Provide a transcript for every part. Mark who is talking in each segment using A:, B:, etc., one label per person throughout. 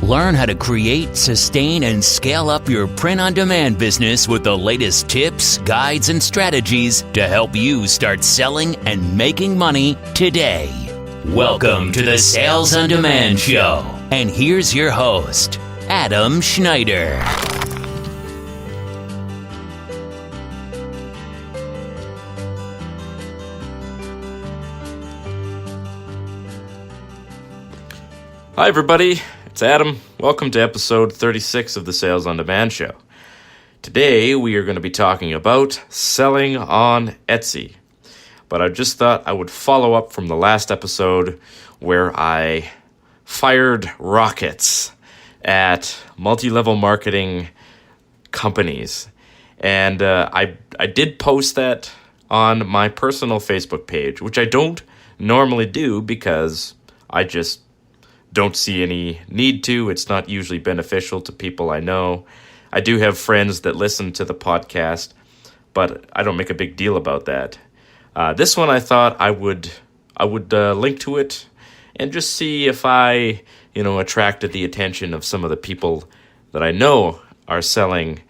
A: Learn how to create, sustain, and scale up your print-on-demand business with the latest tips, guides, and strategies to help you start selling and making money today. Welcome to the Sales on Demand Show. And here's your host, Adam Schneider.
B: Hi everybody, it's Adam. Welcome to episode 36 of the Sales on Demand Show. Today we are going to be talking about selling on Etsy. But I just thought I would follow up from the last episode where I fired rockets at multi-level marketing companies. And I did post that on my personal Facebook page, which I don't normally do because I just don't see any need to. It's not usually beneficial to people I know. I do have friends that listen to the podcast, but I don't make a big deal about that. This one I thought I would link to it and just see if I, attracted the attention of some of the people that I know are selling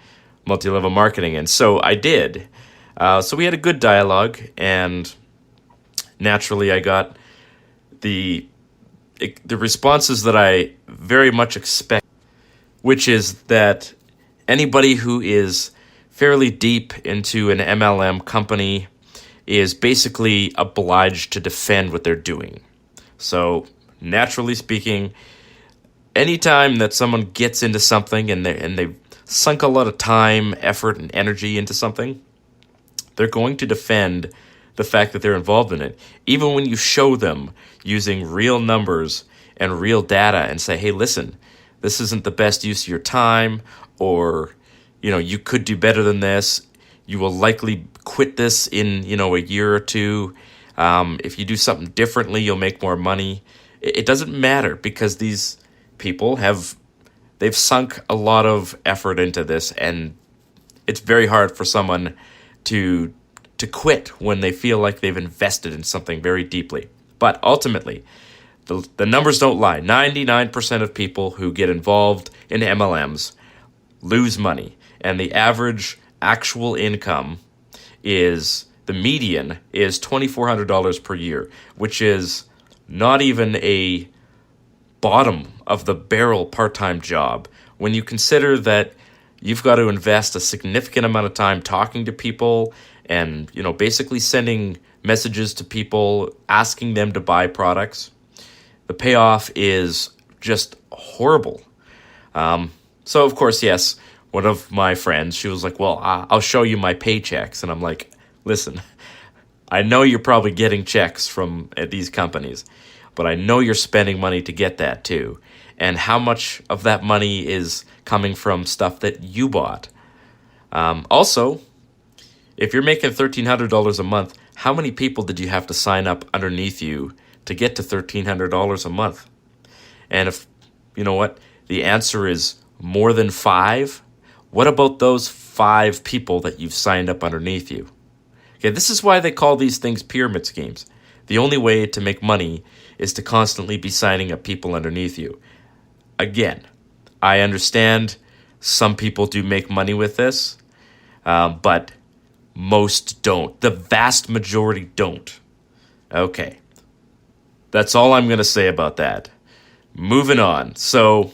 B: multi-level marketing. And so I did. So we had a good dialogue, and naturally I got the responses that I very much expect, which is that anybody who is fairly deep into an MLM company is basically obliged to defend what they're doing. So, naturally speaking, anytime that someone gets into something and they've sunk a lot of time, effort, and energy into something, they're going to defend the fact that they're involved in it, even when you show them using real numbers and real data and say, hey, listen, this isn't the best use of your time, or, you could do better than this. You will likely quit this in, a year or two. If you do something differently, you'll make more money. It doesn't matter, because these people they've sunk a lot of effort into this, and it's very hard for someone to quit when they feel like they've invested in something very deeply. But ultimately, the numbers don't lie. 99% of people who get involved in MLMs lose money, and the average actual income the median is $2,400 per year, which is not even a bottom of the barrel part-time job. When you consider that you've got to invest a significant amount of time talking to people and, basically sending messages to people, asking them to buy products, the payoff is just horrible. So, of course, yes, one of my friends, she was like, well, I'll show you my paychecks. And I'm like, listen, I know you're probably getting checks from these companies, but I know you're spending money to get that too. And how much of that money is coming from stuff that you bought? Also, if you're making $1,300 a month, how many people did you have to sign up underneath you to get to $1,300 a month? And if, the answer is more than 5, what about those 5 people that you've signed up underneath you? Okay, this is why they call these things pyramid schemes. The only way to make money is to constantly be signing up people underneath you. Again, I understand some people do make money with this, but most don't. The vast majority don't. Okay. That's all I'm going to say about that. Moving on. So,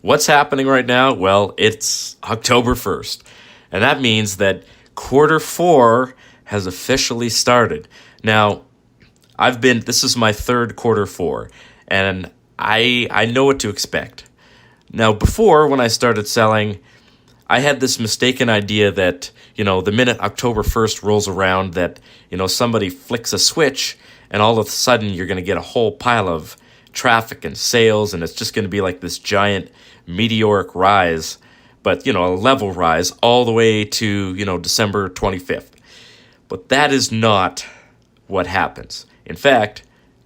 B: what's happening right now? Well, it's October 1st. And that means that quarter 4 has officially started. Now, this is my third quarter 4, and I know what to expect. Now, before, when I started selling, I had this mistaken idea that, the minute October 1st rolls around, that, somebody flicks a switch and all of a sudden you're going to get a whole pile of traffic and sales, and it's just going to be like this giant meteoric rise, but, a level rise all the way to, December 25th. But that is not what happens. In fact,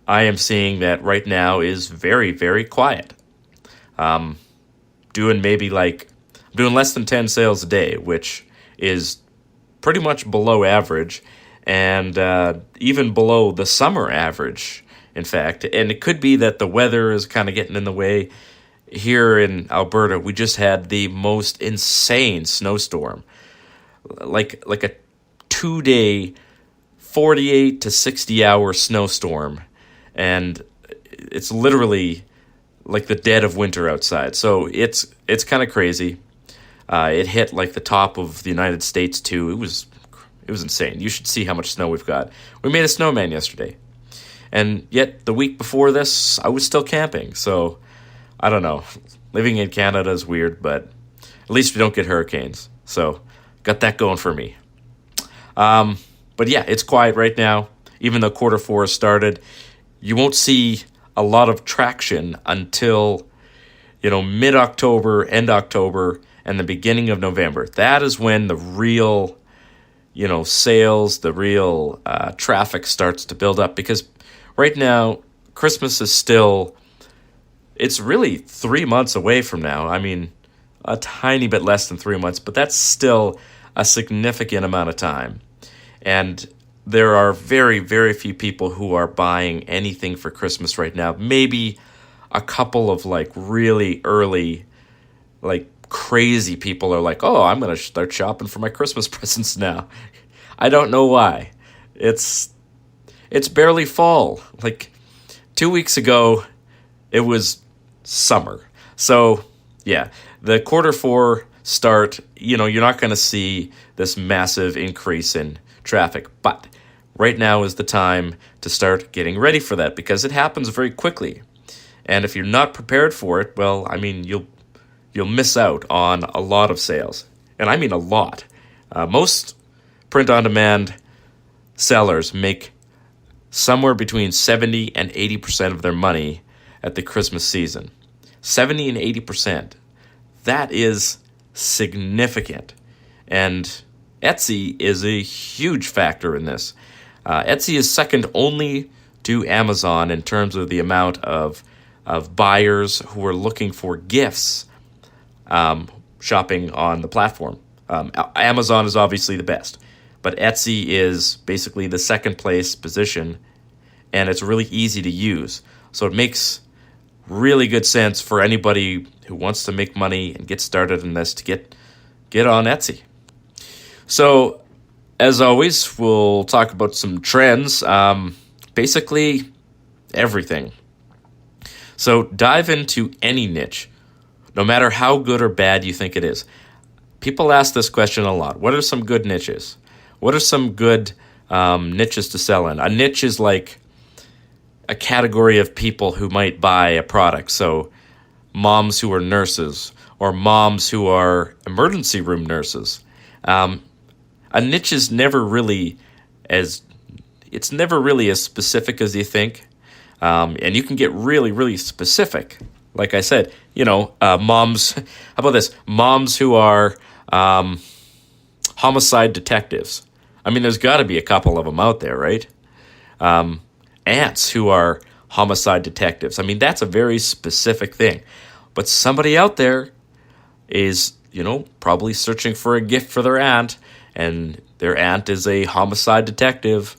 B: I am seeing that right now is very, very quiet. Doing less than 10 sales a day, which is pretty much below average, and even below the summer average in fact. And it could be that the weather is kind of getting in the way. Here in Alberta, we just had the most insane snowstorm, like a 2-day, 48 to 60-hour snowstorm, and it's literally like the dead of winter outside. So it's kind of crazy. It hit like the top of the United States too. It was insane. You should see how much snow we've got. We made a snowman yesterday, and yet the week before this, I was still camping. So I don't know. Living in Canada is weird, but at least we don't get hurricanes. So got that going for me. But yeah, it's quiet right now. Even though quarter four has started, you won't see a lot of traction until, mid-October, end October, and the beginning of November. That is when the real, sales, the real traffic starts to build up. Because right now, Christmas is still, it's really 3 months away from now. I mean, a tiny bit less than 3 months, but that's still a significant amount of time. And there are very, very few people who are buying anything for Christmas right now. Maybe a couple of really early, crazy people are like, oh, I'm going to start shopping for my Christmas presents now. I don't know why. It's barely fall. 2 weeks ago, it was summer. So, yeah, the quarter four start, you're not going to see this massive increase in traffic. But right now is the time to start getting ready for that, because it happens very quickly. And if you're not prepared for it, well, you'll miss out on a lot of sales. And I mean a lot. Most print-on-demand sellers make somewhere between 70 and 80% of their money at the Christmas season. 70 and 80%. That is significant. And Etsy is a huge factor in this. Etsy is second only to Amazon in terms of the amount of buyers who are looking for gifts shopping on the platform. Amazon is obviously the best, but Etsy is basically the second place position, and it's really easy to use. So it makes really good sense for anybody who wants to make money and get started in this to get on Etsy. So, as always, we'll talk about some trends, basically everything. So dive into any niche, no matter how good or bad you think it is. People ask this question a lot. What are some good niches? What are some good niches to sell in? A niche is like a category of people who might buy a product. So moms who are nurses, or moms who are emergency room nurses. A niche is never really as specific as you think. And you can get really, really specific. Like I said, moms, how about this? Moms who are homicide detectives. I mean, there's got to be a couple of them out there, right? Aunts who are homicide detectives. I mean, that's a very specific thing. But somebody out there is, probably searching for a gift for their aunt, and their aunt is a homicide detective,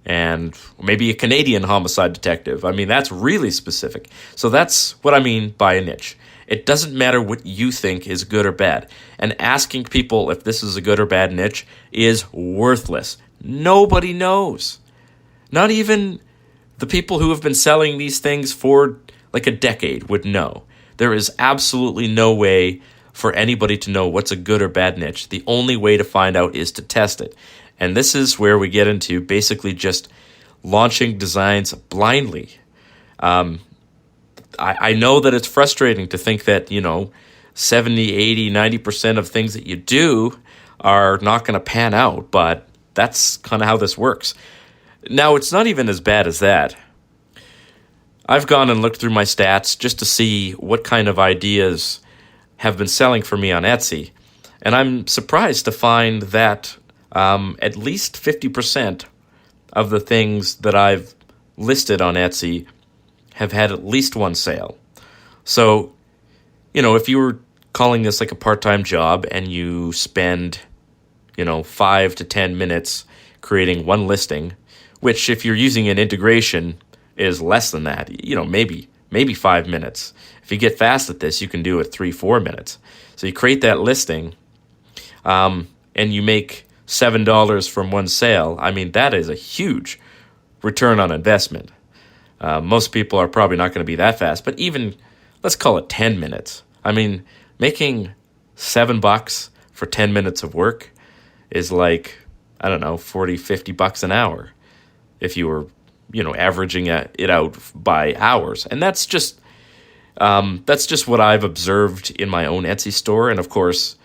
B: and maybe a Canadian homicide detective. I mean, that's really specific. So that's what I mean by a niche. It doesn't matter what you think is good or bad. And asking people if this is a good or bad niche is worthless. Nobody knows. Not even the people who have been selling these things for a decade would know. There is absolutely no way for anybody to know what's a good or bad niche. The only way to find out is to test it. And this is where we get into basically just launching designs blindly. I know that it's frustrating to think that, 70, 80, 90% of things that you do are not going to pan out, but that's kind of how this works. Now, it's not even as bad as that. I've gone and looked through my stats just to see what kind of ideas have been selling for me on Etsy, and I'm surprised to find that at least 50% of the things that I've listed on Etsy have had at least one sale. So, if you were calling this like a part-time job and you spend, 5 to 10 minutes creating one listing, which if you're using an integration, is less than that. Maybe 5 minutes. If you get fast at this, you can do it 3-4 minutes. So you create that listing, and you make $7 from one sale. I mean, that is a huge return on investment. Most people are probably not going to be that fast, but even, let's call it 10 minutes. I mean, making $7 for 10 minutes of work is like, I don't know, $40-50 an hour if you were, averaging it out by hours. And that's just what I've observed in my own Etsy store. And of course,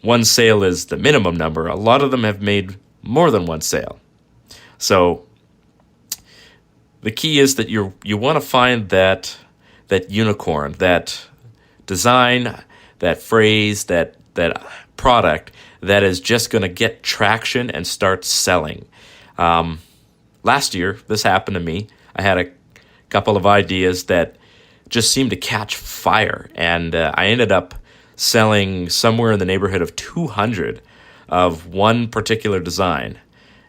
B: one sale is the minimum number. A lot of them have made more than one sale. So the key is that you want to find that unicorn, that design, that phrase, that product that is just going to get traction and start selling. Last year, this happened to me. I had a couple of ideas that just seemed to catch fire, and I ended up selling somewhere in the neighborhood of 200 of one particular design,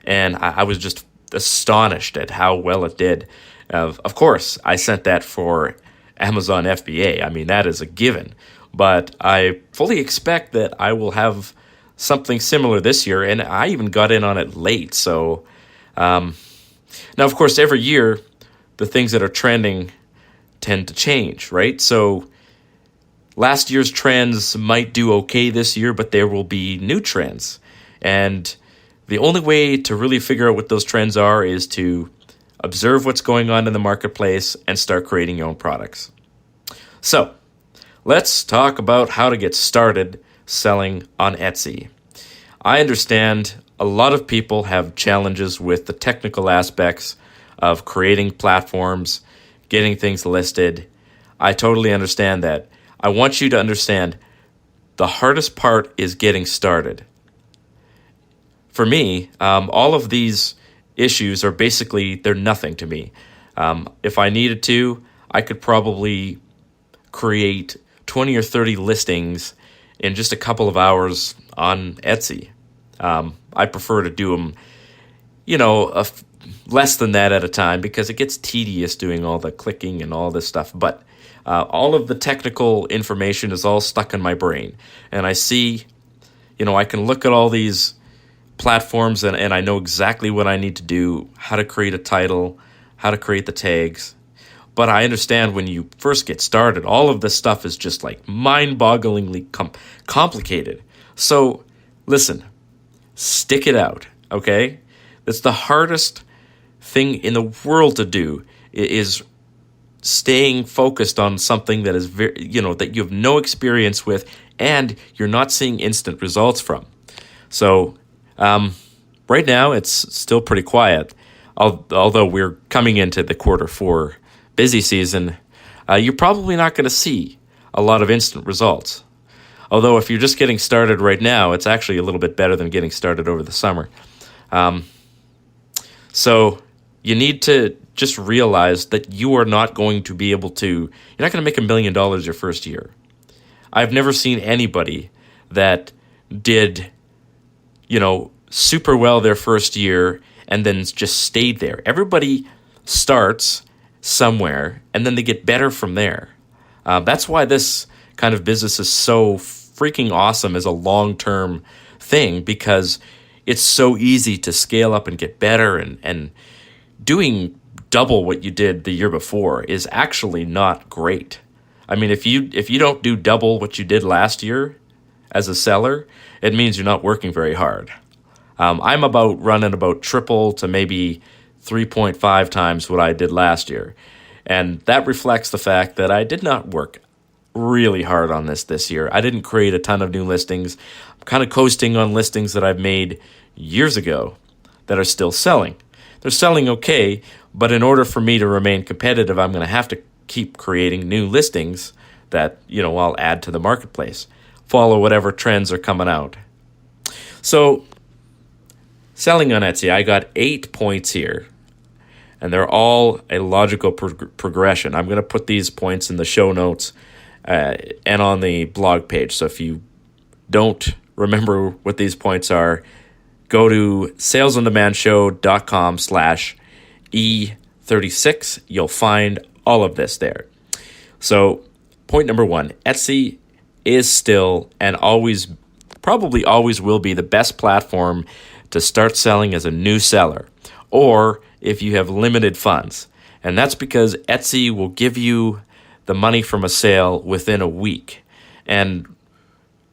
B: and I was just astonished at how well it did. Of course, I sent that for Amazon FBA. I mean, that is a given, but I fully expect that I will have something similar this year, and I even got in on it late. So now, of course, every year the things that are trending tend to change, right? So last year's trends might do okay this year, but there will be new trends. And the only way to really figure out what those trends are is to observe what's going on in the marketplace and start creating your own products. So let's talk about how to get started selling on Etsy. I understand a lot of people have challenges with the technical aspects of creating platforms, getting things listed. I totally understand that. I want you to understand the hardest part is getting started. For me, all of these issues are basically, they're nothing to me. If I needed to, I could probably create 20 or 30 listings in just a couple of hours on Etsy. I prefer to do them, less than that at a time because it gets tedious doing all the clicking and all this stuff. But all of the technical information is all stuck in my brain. And I see, I can look at all these platforms and I know exactly what I need to do, how to create a title, how to create the tags. But I understand when you first get started, all of this stuff is just like mind-bogglingly complicated. So listen, stick it out, okay? That's the hardest thing in the world to do is staying focused on something that is very, that you have no experience with and you're not seeing instant results from. So right now it's still pretty quiet, although we're coming into the Q4 busy season. You're probably not going to see a lot of instant results. Although if you're just getting started right now, it's actually a little bit better than getting started over the summer. So you need to just realize that you are not going to be able to, you're not going to make $1 million your first year. I've never seen anybody that did, super well their first year and then just stayed there. Everybody starts somewhere and then they get better from there. That's why this kind of business is so freaking awesome as a long-term thing, because it's so easy to scale up and get better, and doing double what you did the year before is actually not great. I mean, if you don't do double what you did last year as a seller, it means you're not working very hard. I'm running about triple to maybe 3.5 times what I did last year. And that reflects the fact that I did not work really hard on this year. I didn't create a ton of new listings. I'm kind of coasting on listings that I've made years ago that are still selling. They're selling okay, but in order for me to remain competitive, I'm going to have to keep creating new listings that, I'll add to the marketplace. Follow whatever trends are coming out. So, selling on Etsy, I got 8 points here, and they're all a logical progression. I'm going to put these points in the show notes and on the blog page. So if you don't remember what these points are, go to salesondemandshow.com/E36 36, you'll find all of this there. So point number one, Etsy is still and probably always will be the best platform to start selling as a new seller, or if you have limited funds. And that's because Etsy will give you the money from a sale within a week. And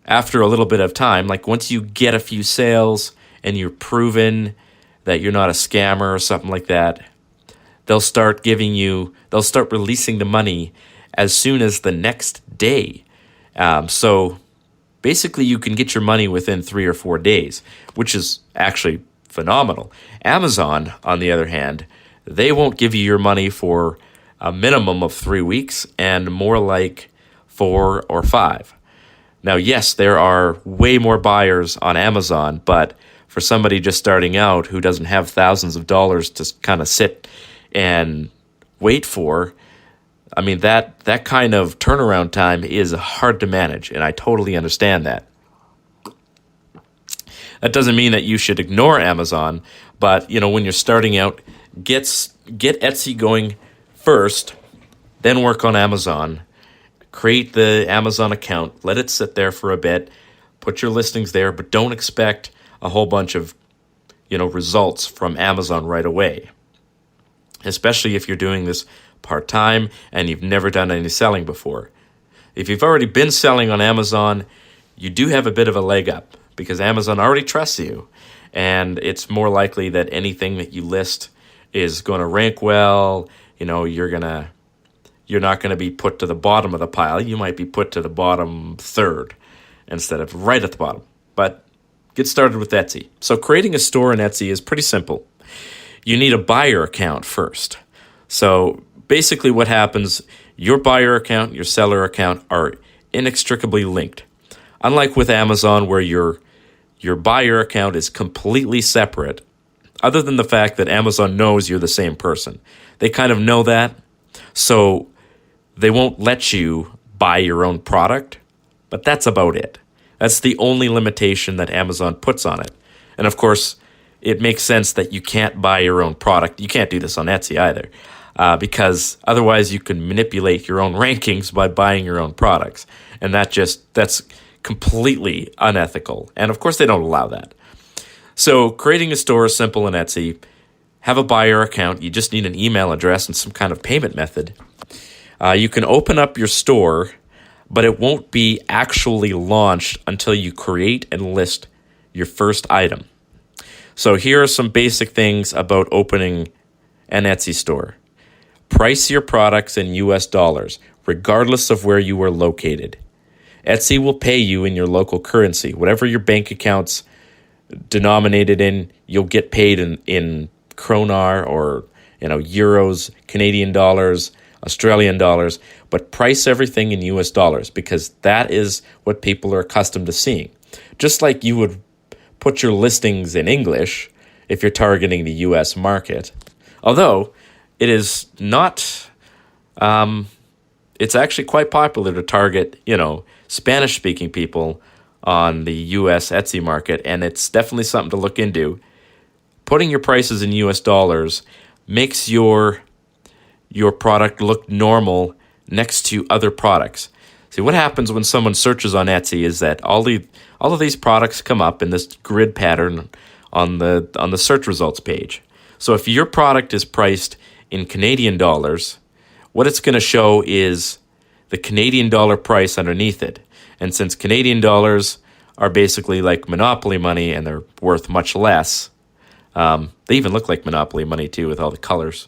B: after a little bit of time, like once you get a few sales and you're proven that you're not a scammer or something like that, they'll start releasing the money as soon as the next day. So basically you can get your money within 3 or 4 days, which is actually phenomenal. Amazon, on the other hand, they won't give you your money for a minimum of 3 weeks and more like 4 or 5. Now, yes, there are way more buyers on Amazon, but for somebody just starting out who doesn't have thousands of dollars to kind of sit and wait for, I mean, that kind of turnaround time is hard to manage, and I totally understand that. That doesn't mean that you should ignore Amazon, but when you're starting out, get Etsy going first, then work on Amazon. Create the Amazon account, let it sit there for a bit, put your listings there, but don't expect a whole bunch of results from Amazon right away. Especially if you're doing this part-time and you've never done any selling before. If you've already been selling on Amazon, you do have a bit of a leg up because Amazon already trusts you, and it's more likely that anything that you list is going to rank well. You're not going to be put to the bottom of the pile. You might be put to the bottom third instead of right at the bottom. But get started with Etsy. So creating a store in Etsy is pretty simple. You need a buyer account first. So basically what happens, your buyer account and your seller account are inextricably linked. Unlike with Amazon where your buyer account is completely separate, other than the fact that Amazon knows you're the same person. They kind of know that, so they won't let you buy your own product, but that's about it. That's the only limitation that Amazon puts on it. And of course, it makes sense that you can't buy your own product. You can't do this on Etsy either, because otherwise you can manipulate your own rankings by buying your own products. And that's completely unethical. And of course, they don't allow that. So creating a store is simple in Etsy. Have a buyer account. You just need an email address and some kind of payment method. You can open up your store, but it won't be actually launched until you create and list your first item. So here are some basic things about opening an Etsy store. Price your products in US dollars, regardless of where you are located. Etsy will pay you in your local currency. Whatever your bank account's denominated in, you'll get paid in kroner or euros, Canadian dollars, Australian dollars, but price everything in US dollars because that is what people are accustomed to seeing. Just like you would put your listings in English if you're targeting the US market. Although it is not, it's actually quite popular to target, Spanish-speaking people on the US Etsy market, and it's definitely something to look into. Putting your prices in US dollars makes your product look normal next to other products. See, what happens when someone searches on Etsy is that all of these products come up in this grid pattern on the search results page. So if your product is priced in Canadian dollars, what it's going to show is the Canadian dollar price underneath it. And since Canadian dollars are basically like monopoly money and they're worth much less, they even look like monopoly money too with all the colors.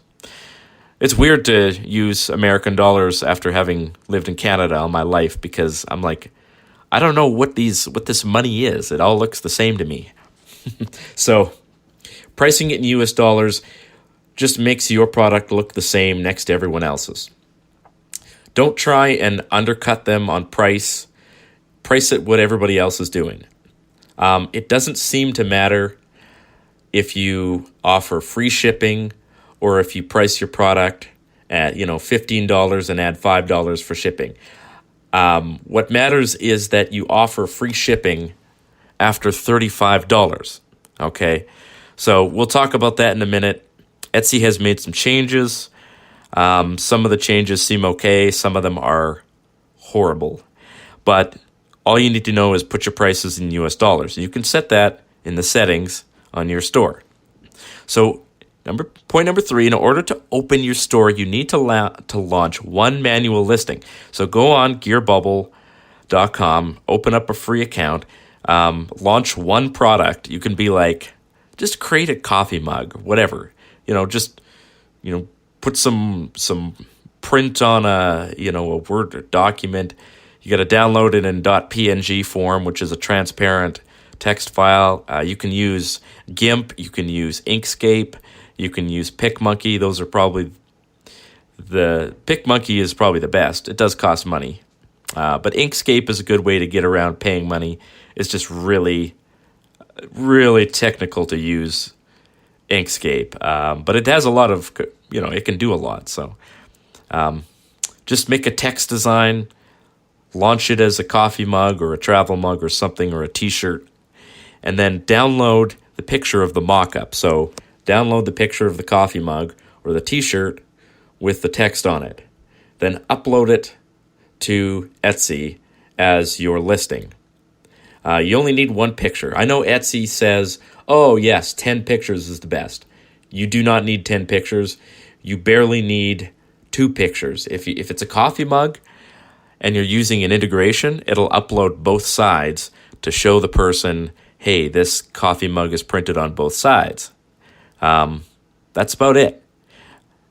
B: It's weird to use American dollars after having lived in Canada all my life because I'm like, I don't know what this money is. It all looks the same to me. So pricing it in US dollars just makes your product look the same next to everyone else's. Don't try and undercut them on price. Price it what everybody else is doing. It doesn't seem to matter if you offer free shipping or if you price your product at $15 and add $5 for shipping. What matters is that you offer free shipping after $35. Okay, so we'll talk about that in a minute. Etsy has made some changes. Some of the changes seem okay. Some of them are horrible. But all you need to know is put your prices in US dollars. You can set that in the settings on your store. So point number 3, in order to open your store, you need to launch one manual listing. So go on gearbubble.com, open up a free account, launch one product. You can be like, just create a coffee mug, whatever. Put some print on a Word document. You got to download it in .png form, which is a transparent text file. You can use GIMP. You can use Inkscape. You can use PicMonkey. Those are probably PicMonkey is probably the best. It does cost money. But Inkscape is a good way to get around paying money. It's just really, really technical to use Inkscape. But it has a lot of, it can do a lot. So just make a text design, launch it as a coffee mug or a travel mug or something, or a t-shirt, and then download the picture of the mock-up. So download the picture of the coffee mug or the t-shirt with the text on it. Then upload it to Etsy as your listing. You only need one picture. I know Etsy says, oh yes, 10 pictures is the best. You do not need 10 pictures. You barely need 2 pictures. If it's a coffee mug and you're using an integration, it'll upload both sides to show the person, hey, this coffee mug is printed on both sides. That's about it.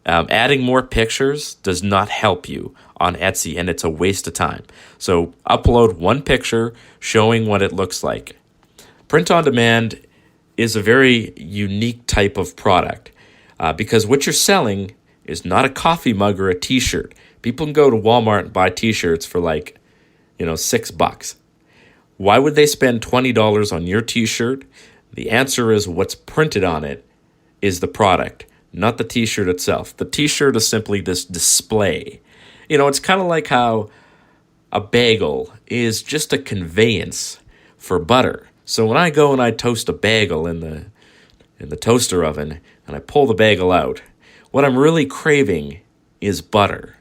B: Adding more pictures does not help you on Etsy, and it's a waste of time. So upload one picture showing what it looks like. Print on demand is a very unique type of product because what you're selling is not a coffee mug or a t-shirt. People can go to Walmart and buy t-shirts for $6. Why would they spend $20 on your t-shirt? The answer is what's printed on it is the product, not the t-shirt itself. The t-shirt is simply this display. It's kind of like how a bagel is just a conveyance for butter. So when I go and I toast a bagel in the toaster oven and I pull the bagel out, what I'm really craving is butter.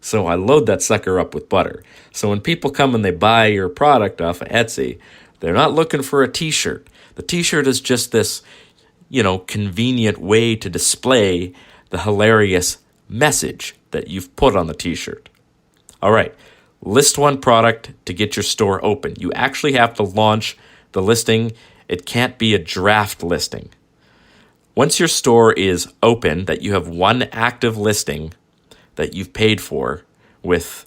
B: So I load that sucker up with butter. So when people come and they buy your product off of Etsy, they're not looking for a t-shirt. The t-shirt is just this, convenient way to display the hilarious message that you've put on the t-shirt. All right, list one product to get your store open. You actually have to launch the listing. It can't be a draft listing. Once your store is open, that you have one active listing that you've paid for with,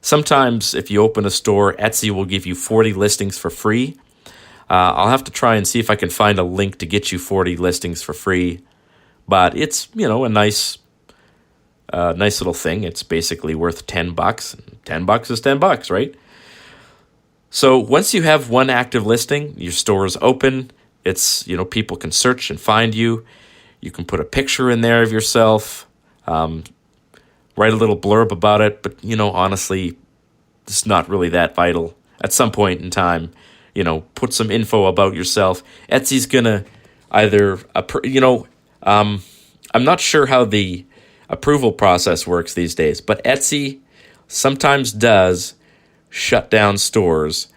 B: sometimes if you open a store, Etsy will give you 40 listings for free. I'll have to try and see if I can find a link to get you 40 listings for free. But it's, a nice little thing. It's basically worth $10. $10 is $10, right? So once you have one active listing, your store is open. It's, people can search and find you. You can put a picture in there of yourself, write a little blurb about it. But, honestly, it's not really that vital. At some point in time, put some info about yourself. Etsy's going to either, I'm not sure how the approval process works these days, but Etsy sometimes does shut down stores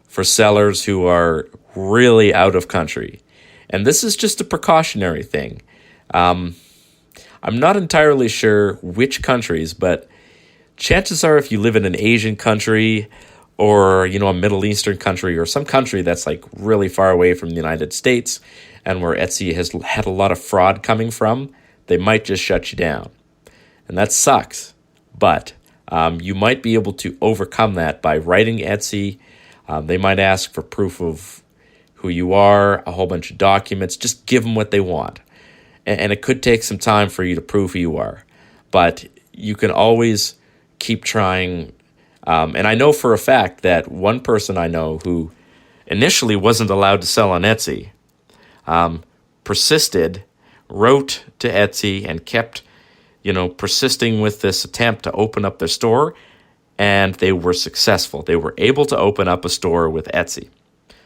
B: for sellers who are really out of country. And this is just a precautionary thing. I'm not entirely sure which countries, but chances are if you live in an Asian country or, a Middle Eastern country or some country that's like really far away from the United States and where Etsy has had a lot of fraud coming from, they might just shut you down. And that sucks. But you might be able to overcome that by writing Etsy. They might ask for proof of who you are, a whole bunch of documents. Just give them what they want. And it could take some time for you to prove who you are. But you can always keep trying. And I know for a fact that one person I know who initially wasn't allowed to sell on Etsy persisted, wrote to Etsy, and kept, persisting with this attempt to open up their store, and they were successful. They were able to open up a store with Etsy.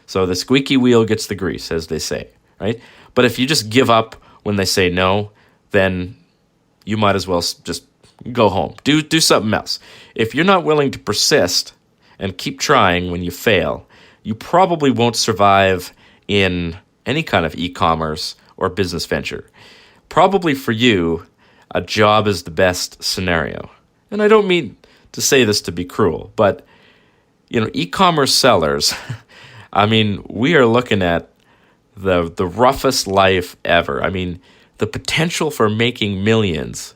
B: So the squeaky wheel gets the grease, as they say, right? But if you just give up when they say no, then you might as well just go home. Do something else. If you're not willing to persist and keep trying when you fail, you probably won't survive in any kind of e-commerce or business venture. Probably for you, a job is the best scenario. And I don't mean to say this to be cruel, but e-commerce sellers, I mean, we are looking at the roughest life ever. I mean, the potential for making millions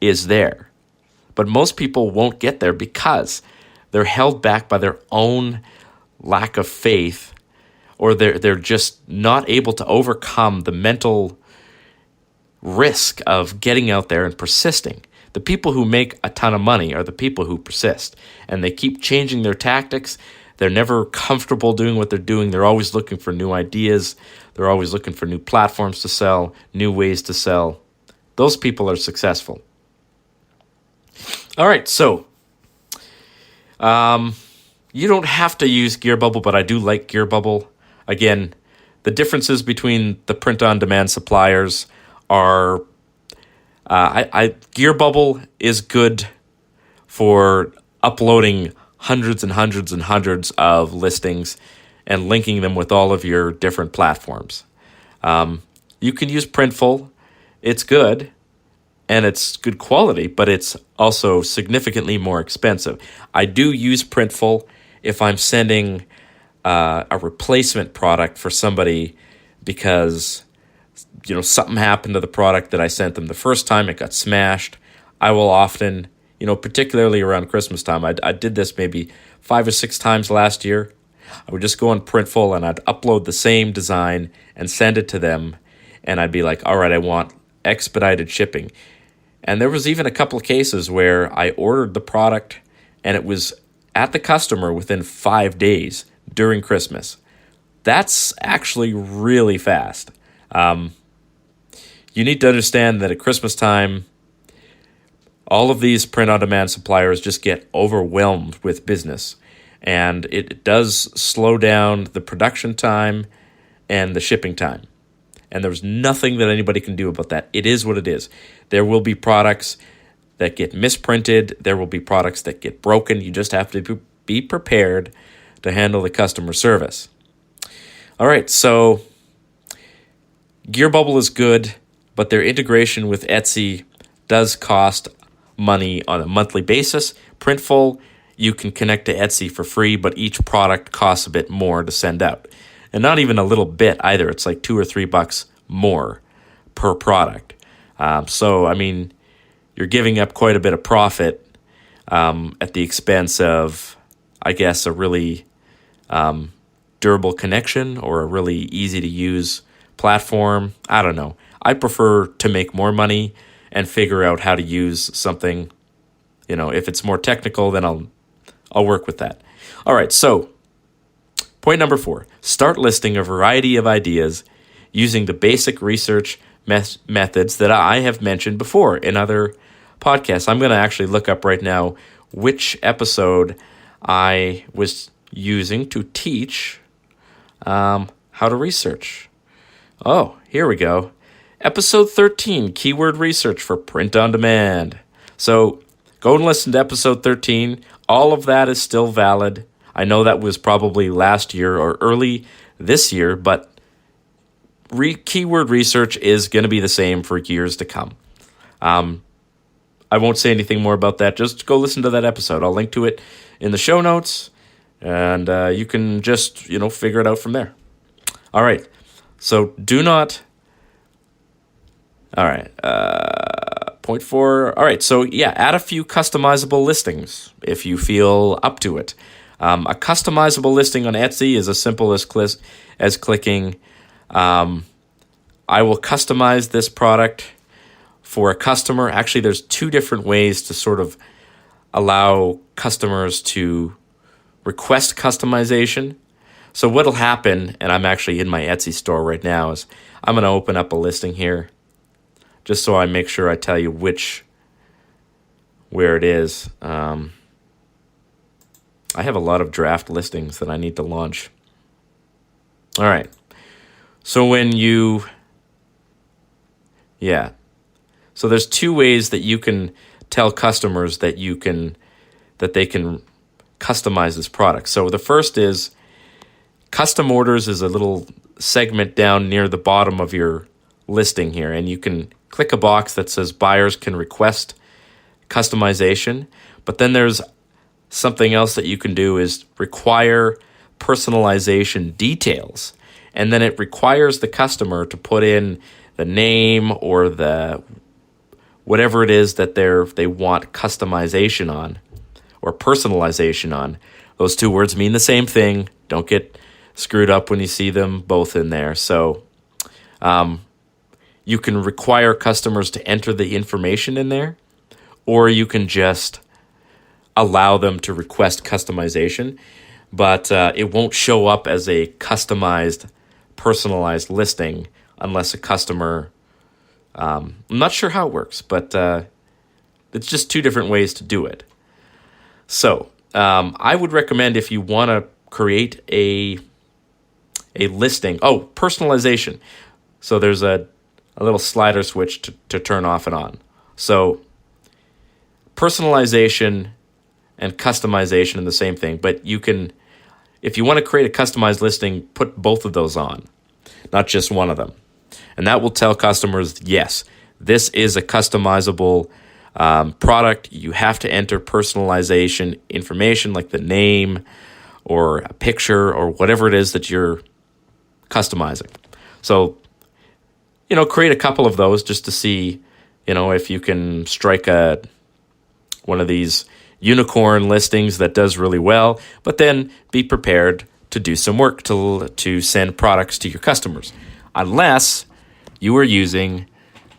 B: is there. But most people won't get there because they're held back by their own lack of faith, or they're just not able to overcome the mental risk of getting out there and persisting. The people who make a ton of money are the people who persist, and they keep changing their tactics. They're never comfortable doing what they're doing. They're always looking for new ideas. They're always looking for new platforms to sell, new ways to sell. Those people are successful. All right, so you don't have to use GearBubble, but I do like GearBubble. Again, the differences between the print-on-demand suppliers are GearBubble is good for uploading hundreds and hundreds and hundreds of listings and linking them with all of your different platforms. You can use Printful. It's good, and it's good quality, but it's also significantly more expensive. I do use Printful if I'm sending a replacement product for somebody because something happened to the product that I sent them the first time. It got smashed. I will often, particularly around Christmas time, I did this maybe 5 or 6 times last year. I would just go on Printful and I'd upload the same design and send it to them. And I'd be like, all right, I want expedited shipping. And there was even a couple of cases where I ordered the product and it was at the customer within 5 days during Christmas. That's actually really fast. You need to understand that at Christmas time, all of these print-on-demand suppliers just get overwhelmed with business. And it does slow down the production time and the shipping time. And there's nothing that anybody can do about that. It is what it is. There will be products that get misprinted. There will be products that get broken. You just have to be prepared to handle the customer service. All right, so GearBubble is good, but their integration with Etsy does cost money on a monthly basis. Printful, you can connect to Etsy for free, but each product costs a bit more to send out. And not even a little bit either. It's like $2 or $3 more per product. So, I mean, you're giving up quite a bit of profit at the expense of, I guess, a really durable connection or a really easy-to-use platform. I don't know. I prefer to make more money and figure out how to use something. If it's more technical, then I'll work with that. All right, so point number 4, start listing a variety of ideas using the basic research methods that I have mentioned before in other podcasts. I'm going to actually look up right now which episode I was using to teach how to research. Oh, here we go. Episode 13, Keyword Research for Print on Demand. So go and listen to episode 13. All of that is still valid. I know that was probably last year or early this year, but keyword research is going to be the same for years to come. I won't say anything more about that. Just go listen to that episode. I'll link to it in the show notes, and you can just, figure it out from there. All right. So do not... All right. Point 4. All right. So, yeah, add a few customizable listings if you feel up to it. A customizable listing on Etsy is as simple as clicking, I will customize this product for a customer. Actually, there's 2 different ways to sort of allow customers to request customization. So what'll happen, and I'm actually in my Etsy store right now, is I'm going to open up a listing here just so I make sure I tell you where it is. I have a lot of draft listings that I need to launch. All right. So when you Yeah. So there's two ways that you can tell customers that they can customize this product. So the first is custom orders is a little segment down near the bottom of your listing here, and you can click a box that says buyers can request customization. But then there's something else that you can do is require personalization details. And then it requires the customer to put in the name or the whatever it is that they want customization on or personalization on. Those two words mean the same thing. Don't get screwed up when you see them both in there. So you can require customers to enter the information in there, or you can just allow them to request customization, but it won't show up as a customized, personalized listing unless a customer, I'm not sure how it works, but it's just two different ways to do it. So I would recommend if you want to create a listing, personalization. So there's a little slider switch to turn off and on. So personalization and customization are the same thing, but you can, if you want to create a customized listing, put both of those on, not just one of them. And that will tell customers, yes, this is a customizable product. You have to enter personalization information like the name or a picture or whatever it is that you're customizing. So, create a couple of those just to see, if you can strike one of these unicorn listings that does really well, but then be prepared to do some work to send products to your customers, unless you are using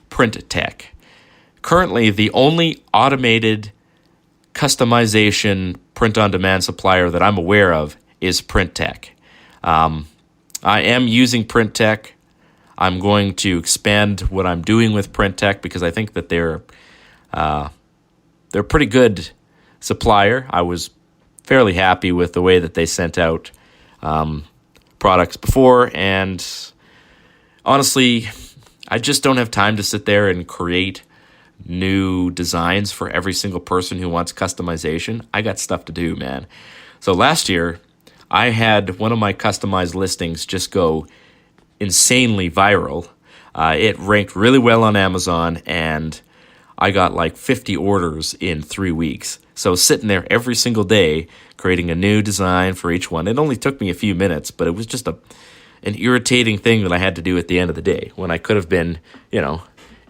B: Print Tech. Currently, the only automated customization print-on-demand supplier that I'm aware of is Print Tech. I am using Print Tech. I'm going to expand what I'm doing with Print Tech because I think that they're a pretty good supplier. I was fairly happy with the way that they sent out products before, and honestly, I just don't have time to sit there and create new designs for every single person who wants customization. I got stuff to do, man. So last year, I had one of my customized listings just go insanely viral. It ranked really well on Amazon, and I got like 50 orders in 3 weeks. So sitting there every single day, creating a new design for each one. It only took me a few minutes, but it was just an irritating thing that I had to do at the end of the day when I could have been,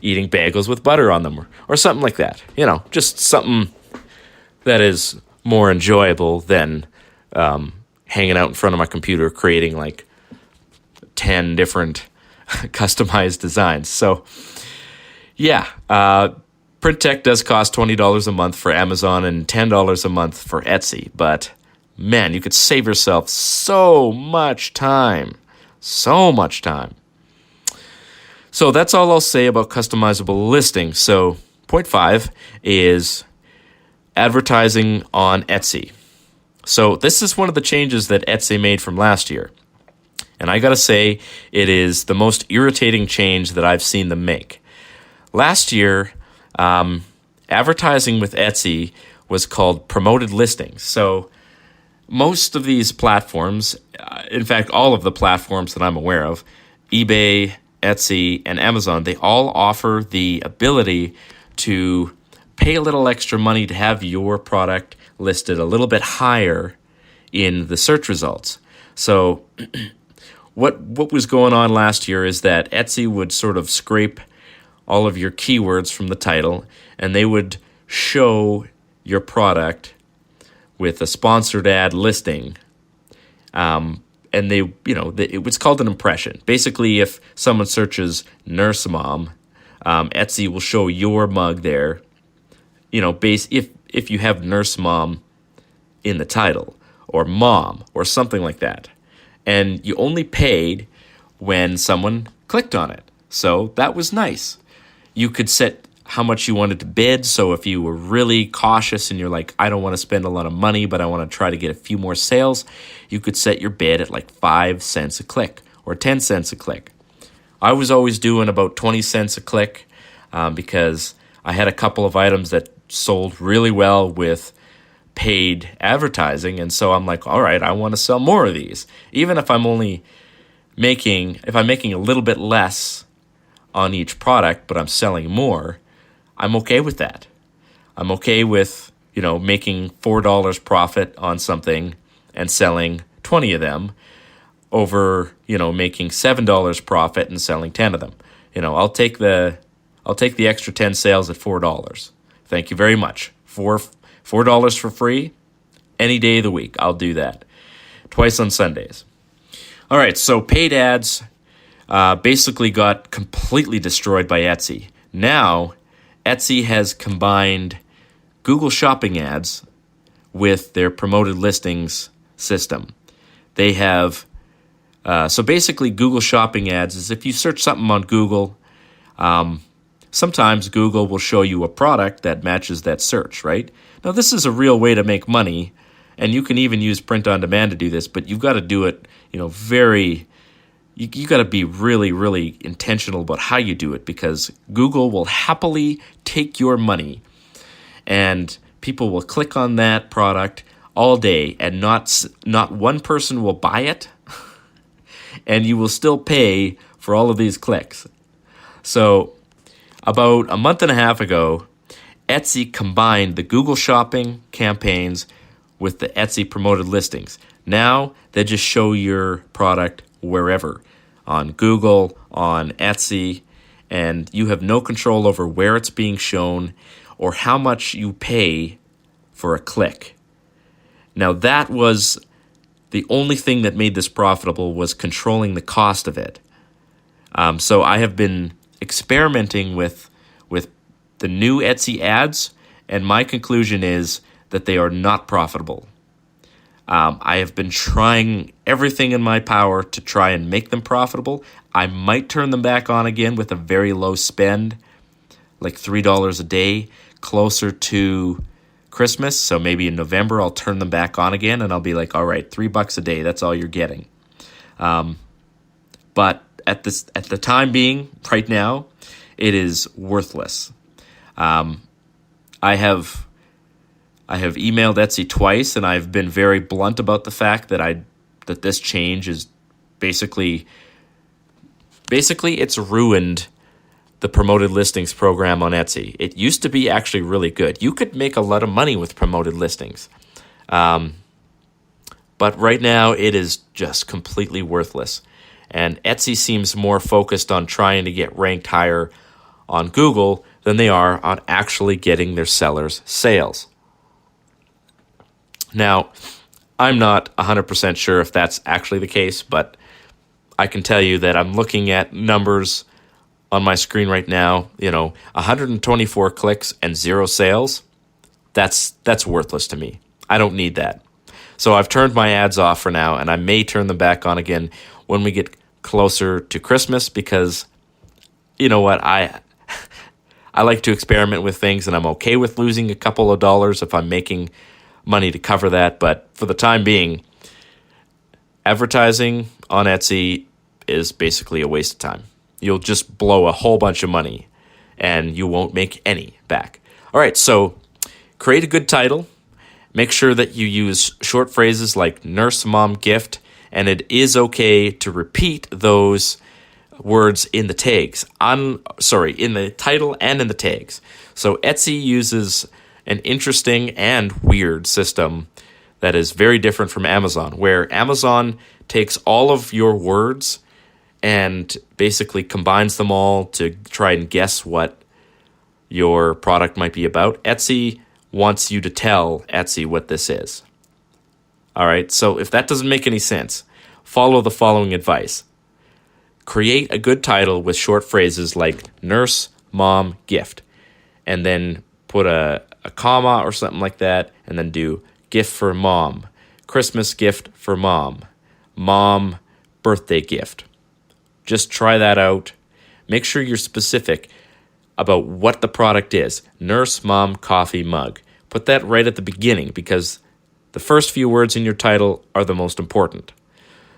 B: eating bagels with butter on them or something like that. Just something that is more enjoyable than hanging out in front of my computer creating like 10 different customized designs. So, yeah, Print Tech does cost $20 a month for Amazon and $10 a month for Etsy. But, man, you could save yourself so much time. So much time. So that's all I'll say about customizable listings. So point 5 is advertising on Etsy. So this is one of the changes that Etsy made from last year. And I got to say, it is the most irritating change that I've seen them make. Last year, advertising with Etsy was called promoted listings. So most of these platforms, in fact, all of the platforms that I'm aware of, eBay, Etsy, and Amazon, they all offer the ability to pay a little extra money to have your product listed a little bit higher in the search results. So what was going on last year is that Etsy would sort of scrape all of your keywords from the title, and they would show your product with a sponsored ad listing. And it was called an impression. Basically, if someone searches nurse mom, Etsy will show your mug there. If you have nurse mom in the title, or mom, or something like that. And you only paid when someone clicked on it. So that was nice. You could set how much you wanted to bid. So if you were really cautious and you're like, I don't want to spend a lot of money, but I want to try to get a few more sales, you could set your bid at like 5 cents a click or 10 cents a click. I was always doing about 20 cents a click because I had a couple of items that sold really well with paid advertising. And so I'm like, all right, I want to sell more of these. Even if I'm making a little bit less on each product, but I'm selling more, I'm okay with that. I'm okay with, making $4 profit on something and selling 20 of them over, making $7 profit and selling 10 of them. I'll take the extra 10 sales at $4. Thank you very much. $4 for free any day of the week. I'll do that. Twice on Sundays. All right, so paid ads basically got completely destroyed by Etsy. Now, Etsy has combined Google Shopping ads with their promoted listings system. They have, so basically Google Shopping ads is if you search something on Google, sometimes Google will show you a product that matches that search, right? Now, this is a real way to make money, and you can even use print on demand to do this, but you've got to do it, you got to be really, really intentional about how you do it, because Google will happily take your money and people will click on that product all day and not one person will buy it and you will still pay for all of these clicks. So about a month and a half ago, Etsy combined the Google Shopping campaigns with the Etsy promoted listings. Now they just show your product wherever, on Google, on Etsy, and you have no control over where it's being shown or how much you pay for a click. Now that was the only thing that made this profitable, was controlling the cost of it. So I have been experimenting with the new Etsy ads, and my conclusion is that they are not profitable. I have been trying everything in my power to try and make them profitable. I might turn them back on again with a very low spend, like $3 a day, closer to Christmas. So maybe in November I'll turn them back on again, and I'll be like, all right, $3 a day, that's all you're getting. But at the time being, right now, it is worthless. I have emailed Etsy twice, and I've been very blunt about the fact that this change is basically it's ruined the promoted listings program on Etsy. It used to be actually really good. You could make a lot of money with promoted listings. But right now it is just completely worthless. And Etsy seems more focused on trying to get ranked higher on Google than they are on actually getting their sellers sales. Now, I'm not 100% sure if that's actually the case, but I can tell you that I'm looking at numbers on my screen right now, 124 clicks and 0 sales. That's worthless to me. I don't need that. So I've turned my ads off for now, and I may turn them back on again when we get closer to Christmas, because you know what, I like to experiment with things, and I'm okay with losing a couple of dollars if I'm making money to cover that. But for the time being, advertising on Etsy is basically a waste of time. You'll just blow a whole bunch of money and you won't make any back. All right, so create a good title. Make sure that you use short phrases like nurse, mom, gift, and it is okay to repeat those words in the tags. In the title and in the tags. So Etsy uses an interesting and weird system that is very different from Amazon, where Amazon takes all of your words and basically combines them all to try and guess what your product might be about. Etsy wants you to tell Etsy what this is. All right, so if that doesn't make any sense, follow the following advice. Create a good title with short phrases like nurse, mom, gift, and then put a comma or something like that, and then do gift for mom, Christmas gift for mom, mom birthday gift. Just try that out. Make sure you're specific about what the product is. Nurse, mom, coffee mug. Put that right at the beginning, because the first few words in your title are the most important.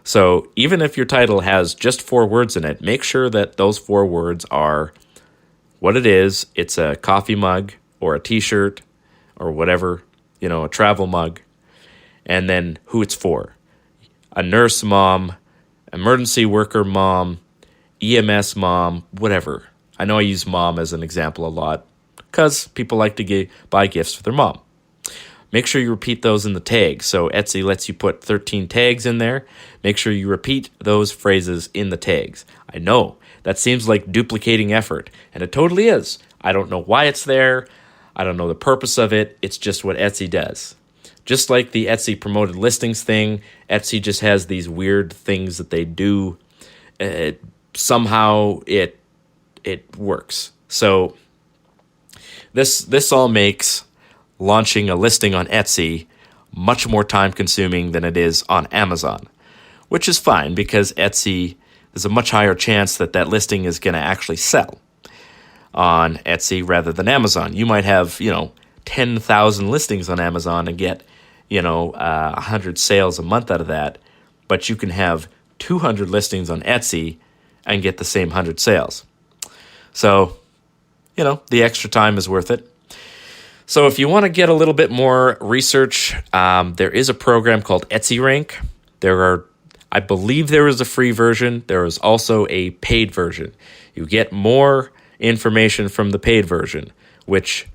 B: So even if your title has just 4 words in it, make sure that those 4 words are what it is. It's a coffee mug or a t-shirt or whatever, a travel mug, and then who it's for. A nurse mom, emergency worker mom, EMS mom, whatever. I know I use mom as an example a lot because people like to buy gifts for their mom. Make sure you repeat those in the tags. So Etsy lets you put 13 tags in there. Make sure you repeat those phrases in the tags. I know that seems like duplicating effort, and it totally is. I don't know why it's there. I don't know the purpose of it. It's just what Etsy does. Just like the Etsy promoted listings thing, Etsy just has these weird things that they do. Somehow it works. So this all makes launching a listing on Etsy much more time consuming than it is on Amazon, which is fine because Etsy, there's a much higher chance that listing is going to actually sell on Etsy rather than Amazon. You might have, 10,000 listings on Amazon and get, 100 sales a month out of that, but you can have 200 listings on Etsy and get the same 100 sales. So, the extra time is worth it. So if you want to get a little bit more research, there is a program called Etsy Rank. I believe there is a free version. There is also a paid version. You get more information from the paid version, which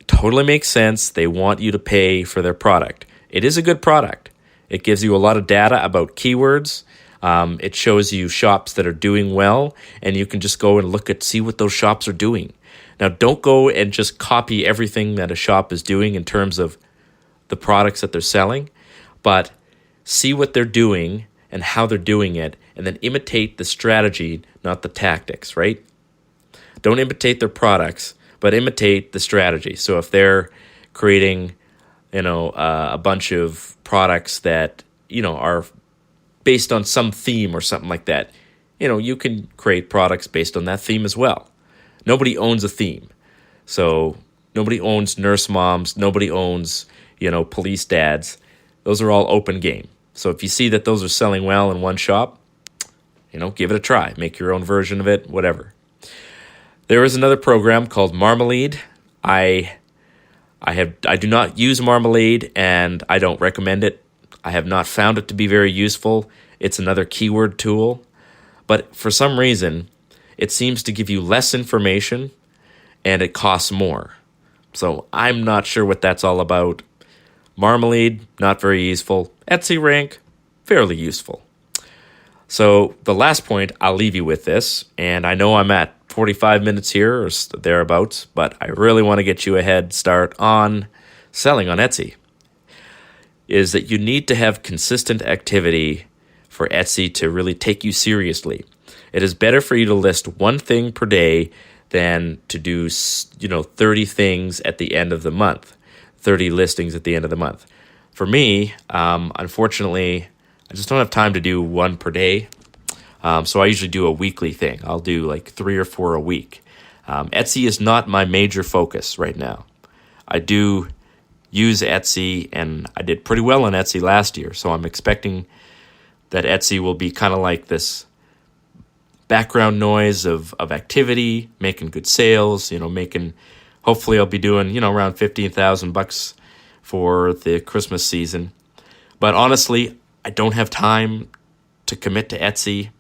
B: totally makes sense. They want you to pay for their product. It is a good product. It gives you a lot of data about keywords. It shows you shops that are doing well, and you can just go and see what those shops are doing. Now, don't go and just copy everything that a shop is doing in terms of the products that they're selling, but see what they're doing and how they're doing it, and then imitate the strategy, not the tactics, right? Don't imitate their products, but imitate the strategy. So if they're creating, a bunch of products that, are based on some theme or something like that, you can create products based on that theme as well. Nobody owns a theme. So nobody owns nurse moms. Nobody owns, police dads. Those are all open game. So if you see that those are selling well in one shop, give it a try. Make your own version of it, whatever. There is another program called Marmalade. I do not use Marmalade, and I don't recommend it. I have not found it to be very useful. It's another keyword tool. But for some reason, it seems to give you less information, and it costs more. So I'm not sure what that's all about. Marmalade, not very useful. Etsy Rank, fairly useful. So the last point, I'll leave you with this, and I know I'm at 45 minutes here or thereabouts, but I really want to get you a head start on selling on Etsy, is that you need to have consistent activity for Etsy to really take you seriously. It is better for you to list one thing per day than to do, 30 things at the end of the month, 30 listings at the end of the month. For me, unfortunately, I just don't have time to do one per day. So I usually do a weekly thing. I'll do like 3 or 4 a week. Etsy is not my major focus right now. I do use Etsy, and I did pretty well on Etsy last year. So I'm expecting that Etsy will be kind of like this background noise of activity, making good sales, hopefully I'll be doing, around $15,000 for the Christmas season. But honestly, I don't have time to commit to Etsy.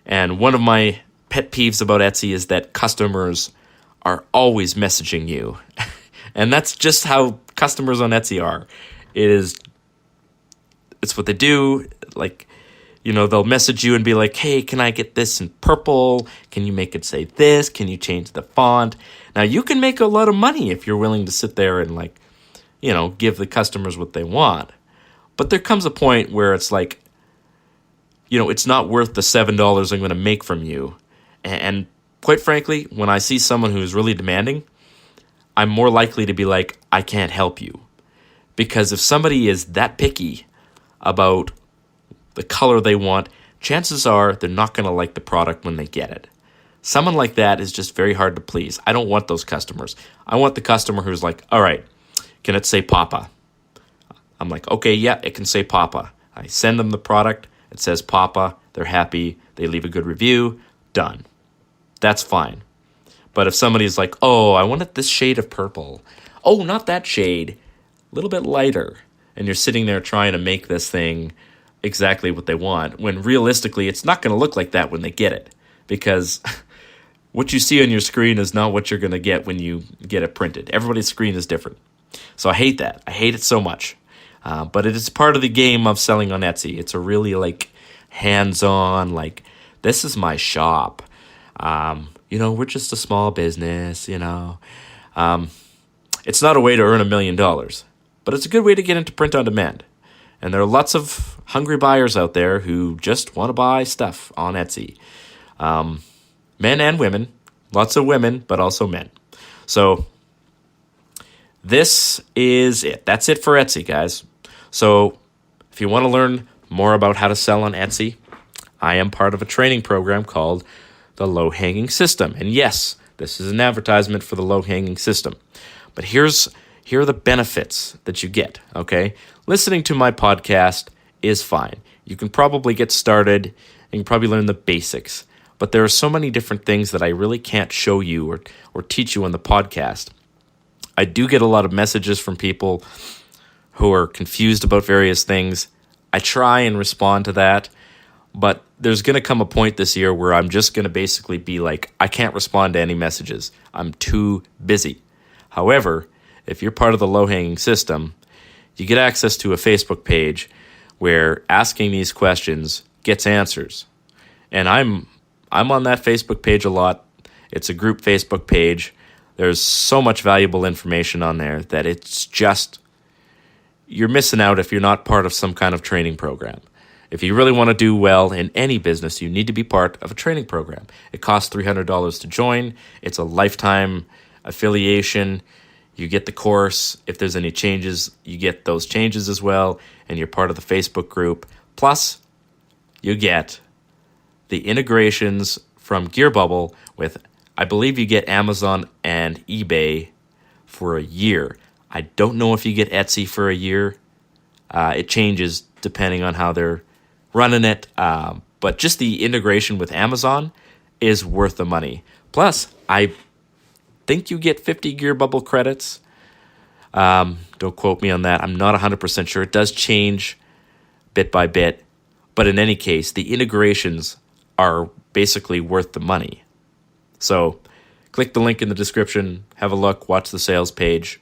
B: And one of my pet peeves about Etsy is that customers are always messaging you. And that's just how customers on Etsy are. It's what they do. Like, they'll message you and be like, hey, can I get this in purple? Can you make it say this? Can you change the font? Now, you can make a lot of money if you're willing to sit there and give the customers what they want. But there comes a point where it's like, it's not worth the $7 I'm going to make from you. And quite frankly, when I see someone who's really demanding, I'm more likely to be like, I can't help you. Because if somebody is that picky about the color they want, chances are they're not going to like the product when they get it. Someone like that is just very hard to please. I don't want those customers. I want the customer who's like, all right, can it say Papa? I'm like, okay, yeah, it can say Papa. I send them the product. It says Papa. They're happy. They leave a good review. Done. That's fine. But if somebody's like, oh, I wanted this shade of purple. Oh, not that shade. A little bit lighter. And you're sitting there trying to make this thing exactly what they want, when realistically, it's not going to look like that when they get it. Because what you see on your screen is not what you're going to get when you get it printed. Everybody's screen is different. So I hate that. I hate it so much. But it is part of the game of selling on Etsy. It's a really hands-on, this is my shop. We're just a small business, It's not a way to earn $1 million, but it's a good way to get into print on demand. And there are lots of hungry buyers out there who just want to buy stuff on Etsy. Men and women, lots of women, but also men. So this is it. That's it for Etsy, guys. So if you want to learn more about how to sell on Etsy, I am part of a training program called the Low-Hanging System. And yes, this is an advertisement for the Low-Hanging System. But here are the benefits that you get, okay? Listening to my podcast is fine. You can probably get started and you can probably learn the basics. But there are so many different things that I really can't show you or teach you on the podcast. I do get a lot of messages from people who are confused about various things. I try and respond to that, but there's going to come a point this year where I'm just going to basically be like, I can't respond to any messages. I'm too busy. However, if you're part of the low-hanging system, you get access to a Facebook page where asking these questions gets answers. And I'm on that Facebook page a lot. It's a group Facebook page. There's so much valuable information on there that it's just, you're missing out if you're not part of some kind of training program. If you really want to do well in any business, you need to be part of a training program. It costs $300 to join. It's a lifetime affiliation. You get the course. If there's any changes, you get those changes as well, and you're part of the Facebook group. Plus, you get the integrations from Gearbubble with, I believe you get Amazon and eBay for a year. I don't know if you get Etsy for a year. It changes depending on how they're running it. But just the integration with Amazon is worth the money. Plus, I think you get 50 Gearbubble credits. Don't quote me on that. I'm not 100% sure. It does change bit by bit. But in any case, the integrations are basically worth the money. So click the link in the description, have a look, watch the sales page,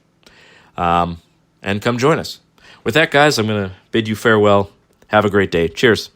B: and come join us. With that, guys, I'm going to bid you farewell. Have a great day. Cheers.